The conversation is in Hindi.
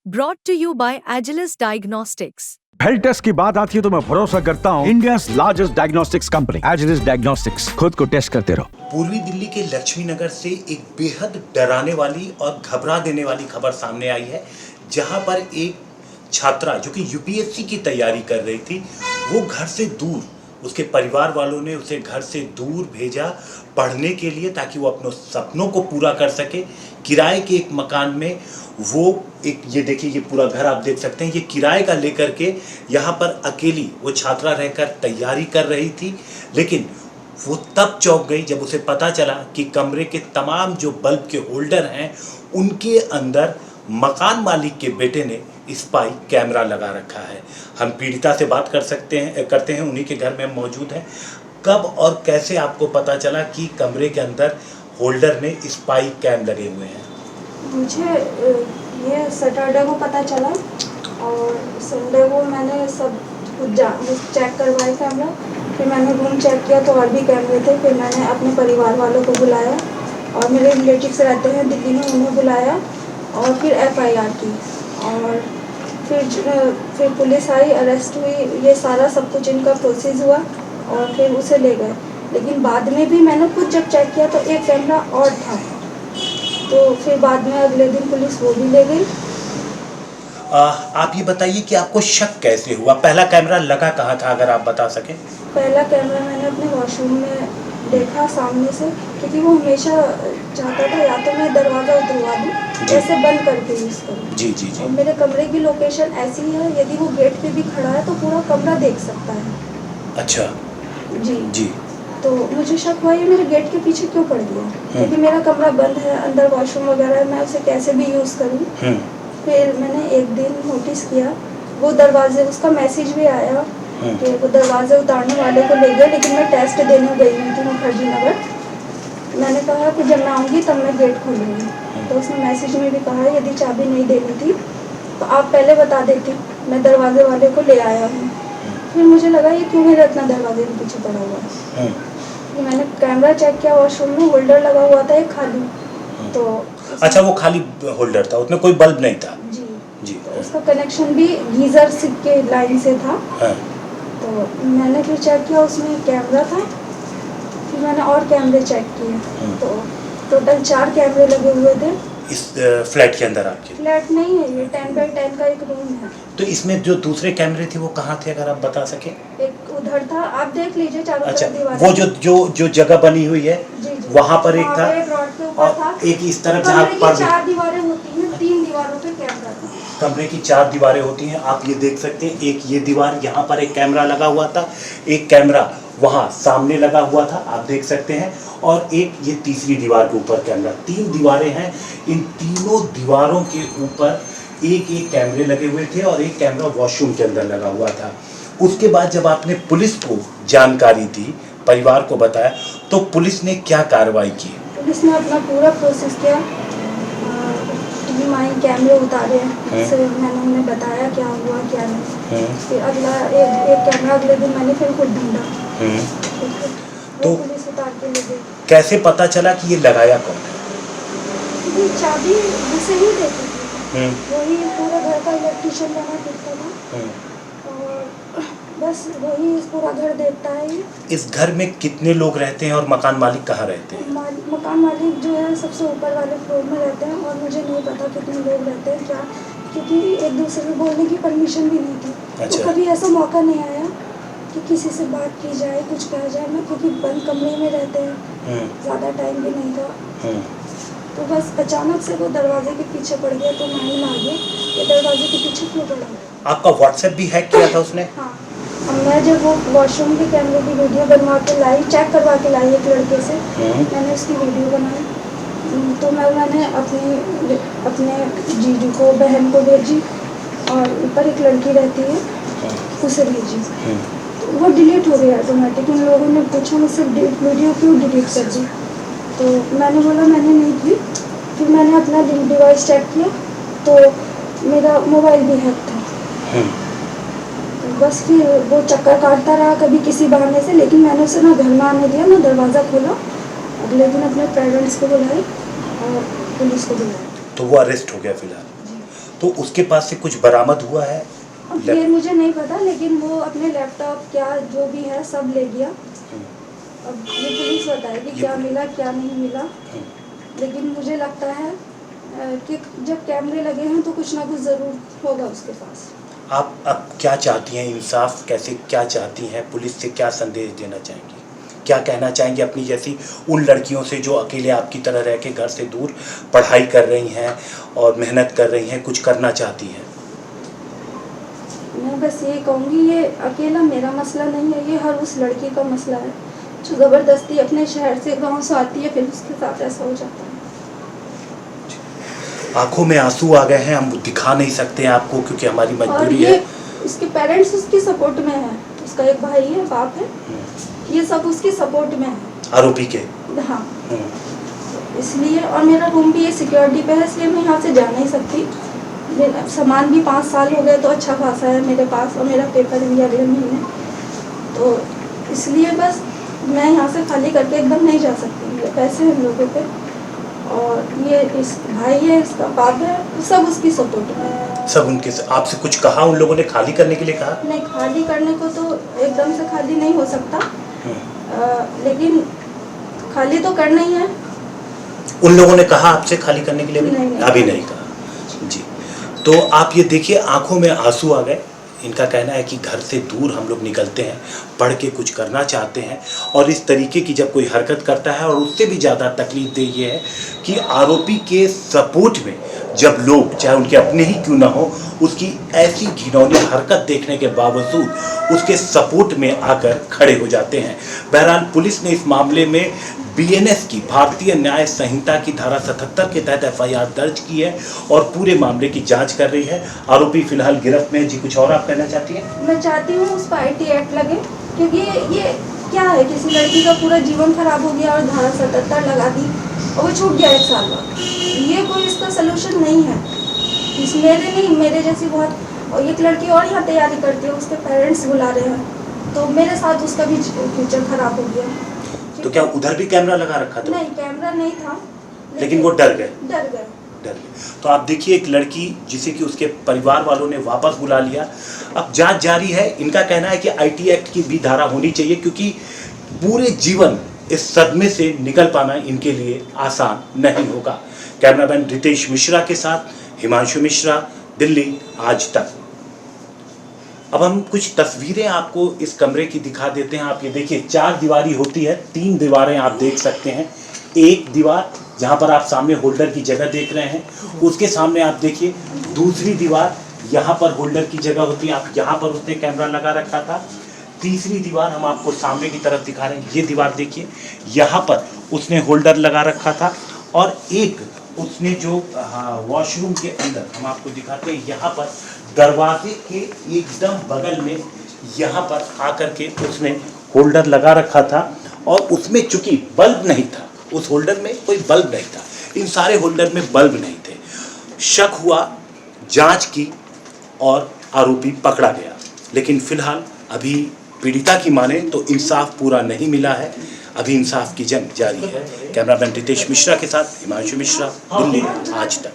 brought to you by Agilus Diagnostics. Health test की बात आती है तो मैं भरोसा करता हूँ India's largest diagnostics company Agilus diagnostics. खुद को टेस्ट करते रहो। पूर्वी दिल्ली के लक्ष्मी नगर से एक बेहद डराने वाली और घबरा देने वाली खबर सामने आई है, जहां पर एक छात्रा जो कि यूपीएससी की तैयारी कर रही थी, वो घर से दूर, उसके परिवार वालों ने उसे घर से दूर भेजा पढ़ने के लिए ताकि वो अपने सपनों को पूरा कर सके। किराए के एक मकान में वो एक, ये देखिए, ये पूरा घर आप देख सकते हैं, ये किराए का लेकर के यहाँ पर अकेली वो छात्रा रहकर तैयारी कर रही थी। लेकिन वो तब चौंक गई जब उसे पता चला कि कमरे के तमाम जो बल्ब के होल्डर हैं उनके अंदर मकान मालिक के बेटे ने स्पाई कैमरा लगा रखा है। हम पीड़िता से बात करते हैं, उन्हीं के घर में हम मौजूद हैं। कब और कैसे आपको पता चला कि कमरे के अंदर होल्डर में स्पाई कैम लगे हुए हैं? मुझे ये सैटरडे को पता चला और संडे को मैंने सब कुछ चेक करवाया कैमरा। फिर मैंने रूम चेक किया तो और भी कैमरे थे। फिर मैंने अपने परिवार वालों को बुलाया और मेरे रिलेटिव्स रहते हैं दिल्ली में, उन्हें बुलाया और फिर एफआईआर की और फिर पुलिस आई, अरेस्ट हुई, ये सारा सब कुछ इनका प्रोसेस हुआ और फिर उसे ले गए। लेकिन बाद में भी मैंने खुद जब चेक किया तो एक कैमरा और था, तो फिर बाद में अगले दिन पुलिस वो भी ले गई। आप ये बताइए कि आपको शक कैसे हुआ? पहला कैमरा लगा कहाँ था, अगर आप बता सकें? पहला कैमरा मैंने अपने वॉशरूम में देखा सामने से, क्योंकि वो हमेशा चाहता था या तो मैं दरवाज़ा उतरवा दूँ, ऐसे बंद करके यूज़ करूँ। जी जी जी। और मेरे कमरे की लोकेशन ऐसी है, यदि वो गेट पे भी खड़ा है तो पूरा कमरा देख सकता है। अच्छा जी जी। तो मुझे शक हुआ ये मेरे गेट के पीछे क्यों पड़ गया, क्योंकि मेरा कमरा बंद है, अंदर वॉशरूम वगैरह है, मैं उसे कैसे भी यूज़ करूँ। फिर मैंने एक दिन नोटिस किया, वो दरवाजे, उसका मैसेज भी आया कि वो दरवाजे उतारने वाले को ले गया, लेकिन मैं टेस्ट देने गई हुई थी मुखर्जी नगर। मैंने कहा कि जब मैं आऊँगी तब मैं गेट खोलूँगी, तो उसने मैसेज में भी कहा यदि चाबी नहीं देनी थी तो आप पहले बता देती, मैं दरवाजे वाले को ले आया हूँ। फिर मुझे लगा ये क्यों मेरा इतना दरवाजे के पीछे पड़ा हुआ है। तो मैंने कैमरा चेक किया, वॉशरूम में होल्डर लगा हुआ था एक खाली, तो अच्छा, वो खाली होल्डर था, उसमें कोई बल्ब नहीं था? जी जी। तो उसका कनेक्शन भी गीज़र के लाइन से था। तो मैंने फिर चेक किया, उसमें कैमरा था। फिर मैंने और कैमरे चेक किए, तो टोटल 4 कैमरे लगे हुए थे इस फ्लैट के अंदर। आपके फ्लैट नहीं है, ये 10 बाई 10 का एक रूम है। तो इसमें जो दूसरे कैमरे थे वो कहाँ थे, अगर आप बता सके? एक उधर था, आप देख लीजिए चारों अच्छा, तरफ दीवारें। वो जो जगह बनी हुई है जी जी, वहाँ पर एक था, एक रॉड के ऊपर और था। एक इस तरफ जहाँ कमरे पर की 4 दीवारें होती हैं, 3 दीवारों पे कैमरा था। कमरे की 4 दीवारें होती हैं, आप ये देख सकते हैं। एक ये दीवार, यहाँ पर एक कैमरा लगा हुआ था, एक कैमरा वहाँ सामने लगा हुआ था, आप देख सकते हैं, और एक ये तीसरी दीवार के ऊपर कैमरा। 3 दीवारें हैं, इन तीनों दीवारों के ऊपर एक कैमरे लगे हुए थे और एक कैमरा वॉशरूम के अंदर लगा हुआ था। उसके बाद जब आपने पुलिस को जानकारी दी, परिवार को बताया, तो पुलिस ने क्या कार्रवाई की? पुलिस ने अपना पूरा प्रोसेस किया, माइन कैमरे उतारे, उससे मैंने उन्हें बताया क्या हुआ क्या नहीं। फिर अगला एक कैमरा अगले दिन मैंने फिर खुद ढूंढा, तो पुलिस उतार के ले गई। कैसे पता चला कि ये लगाया कौन है? क्योंकि चाबी उसे ही देती थी, वही पूरे घर का इलेक्ट्रिशियन बना करता था और बस वही इस पूरा घर देखता है। इस घर में कितने लोग रहते हैं और मकान मालिक कहाँ रहते हैं? मकान मालिक जो है सबसे ऊपर वाले फ्लोर में रहते हैं और मुझे नहीं पता कितने लोग रहते हैं क्या, क्योंकि एक दूसरे को बोलने की परमिशन भी नहीं थी। अच्छा। तो कभी ऐसा मौका नहीं आया कि किसी से बात की जाए, कुछ कहा जाए। मैं क्योंकि बंद कमरे में रहते हैं, ज़्यादा टाइम भी नहीं था, तो बस अचानक से वो दरवाजे के पीछे पड़ गया, तो माइंड आ गया ये दरवाजे के पीछे क्यों पड़ा। आपका व्हाट्सएप भी हैक किया था उसने? हाँ, मैं जब वो वॉशरूम के कैमरे की वीडियो बनवा के लाई, चेक करवा के लाई एक लड़के से, मैंने उसकी वीडियो बनाई, तो मैंने अपने जीजू को, बहन को भेजी और ऊपर एक लड़की रहती है उसे भेजी, तो वो डिलीट हो गया ऑटोमेटिक। उन लोगों ने पूछा मुझसे वीडियो क्यों डिलीट कर दी, तो मैंने बोला मैंने नहीं की। फिर मैंने अपना डिवाइस चेक किया तो मेरा मोबाइल भी हैक था। बस फिर वो चक्कर काटता रहा कभी किसी बहाने से, लेकिन मैंने उसे ना घर में आने दिया ना दरवाज़ा खोला। अगले दिन अपने पेरेंट्स को बुलाए और पुलिस को बुलाया, तो वो अरेस्ट हो गया फिलहाल। तो उसके पास से कुछ बरामद हुआ है? अब ये मुझे नहीं पता, लेकिन वो अपने लैपटॉप क्या जो भी है सब ले गया। अब ये पुलिस बताएगी क्या मिला क्या नहीं मिला, लेकिन मुझे लगता है कि जब कैमरे लगे हैं तो कुछ ना कुछ ज़रूर होगा उसके पास। आप अब क्या चाहती हैं, इंसाफ कैसे क्या चाहती हैं, पुलिस से क्या संदेश देना चाहेंगी, क्या कहना चाहेंगी अपनी जैसी उन लड़कियों से जो अकेले आपकी तरह रह के घर से दूर पढ़ाई कर रही हैं और मेहनत कर रही हैं, कुछ करना चाहती हैं? मैं बस ये कहूँगी, ये अकेला मेरा मसला नहीं है, ये हर उस लड़की का मसला है जो ज़बरदस्ती अपने शहर से गांव से आती है, फिर उसके साथ ऐसा हो जाता है। आंखों में आंसू आ गए हैं, हम दिखा नहीं सकते हैं आपको क्योंकि हमारी और मजबूरी ये है। उसके पेरेंट्स उसकी सपोर्ट में है, उसका एक भाई है, बाप है, ये सब उसकी सपोर्ट में है, आरोपी के। हाँ। इसलिए, और मेरा रूम भी ये सिक्योरिटी पे है, इसलिए मैं यहाँ से जा नहीं सकती। मेरा सामान भी 5 साल हो गए तो अच्छा खासा है मेरे पास, और मेरा पेपर भी अगले महीने, तो इसलिए बस मैं यहाँ से खाली करके एकदम नहीं जा सकती। मेरे पैसे हैं लोगों पे, और ये इस भाई है, इसका बाप है, सब उसकी सपोर्ट में है। सब उनके से आपसे कुछ कहा उन लोगों ने, खाली करने के लिए कहा? नहीं, खाली करने को तो एकदम से खाली नहीं हो सकता, लेकिन खाली तो करना ही है। उन लोगों ने कहा आपसे खाली करने के लिए? नहीं, अभी नहीं कहा जी। तो आप ये देखिए, आंखों में आंसू आ गए। इनका कहना है कि घर से दूर हम लोग निकलते हैं, पढ़ के कुछ करना चाहते हैं, और इस तरीके की जब कोई हरकत करता है, और उससे भी ज़्यादा तकलीफ दे ये है कि आरोपी के सपोर्ट में जब लोग, चाहे उनके अपने ही क्यों ना हो, उसकी ऐसी घिनौनी हरकत देखने के बावजूद उसके सपोर्ट में आकर खड़े हो जाते हैं। बहरहाल पुलिस ने इस मामले में BNS की, भारतीय न्याय संहिता की धारा 77 के तहत FIR दर्ज की है और पूरे मामले की जांच कर रही है। आरोपी फिलहाल गिरफ्त में है। जी, कुछ और आप कहना चाहती हैं? मैं चाहती हूँ उस पर IT एक्ट लगे, क्योंकि ये क्या है, किसी लड़की का पूरा जीवन खराब हो गया और धारा 77 लगा दी और वो छूट गया 1 साल बाद। ये कोई इसका सलूशन नहीं है। इस मेरे नहीं, मेरे जैसी बहुत, और एक लड़की और यहाँ तैयारी करती है, उसके पेरेंट्स बुला रहे हैं, तो मेरे साथ उसका भी फ्यूचर खराब हो गया। तो क्या उधर भी कैमरा लगा रखा था? नहीं, कैमरा नहीं था, लेकिन वो डर गए। डर गए। तो आप देखिए, एक लड़की जिसे कि उसके परिवार वालों ने वापस बुला लिया। अब जांच जारी है। इनका कहना है कि IT एक्ट की भी धारा होनी चाहिए, क्योंकि पूरे जीवन इस सदमे से निकल पाना इनके लिए आसान नहीं होगा। कैमरामैन रितेश मिश्रा के साथ हिमांशु मिश्रा, दिल्ली आज तक। अब हम कुछ तस्वीरें आपको इस कमरे की दिखा देते हैं। आप ये देखिए, 4 दीवारी होती है, 3 दीवारें आप देख सकते हैं। एक दीवार जहाँ पर आप सामने होल्डर की जगह देख रहे हैं, उसके सामने आप देखिए दूसरी दीवार, यहाँ पर होल्डर की जगह होती है, आप यहाँ पर उसने कैमरा लगा रखा था। तीसरी दीवार हम आपको सामने की तरफ दिखा रहे हैं, ये दीवार देखिए, यहाँ पर उसने होल्डर लगा रखा था। और एक उसने जो वॉशरूम के अंदर हम आपको दिखाते हैं, यहाँ पर दरवाजे के एकदम बगल में यहाँ पर आकर के उसने होल्डर लगा रखा था, और उसमें चूंकि बल्ब नहीं था, उस होल्डर में कोई बल्ब नहीं था, इन सारे होल्डर में बल्ब नहीं थे। शक हुआ, जांच की और आरोपी पकड़ा गया। लेकिन फिलहाल अभी पीड़िता की माने तो इंसाफ पूरा नहीं मिला है, अभी इंसाफ की जंग जारी है। कैमरामैन रितेश मिश्रा के साथ हिमांशु मिश्रा, दिल्ली आज तक।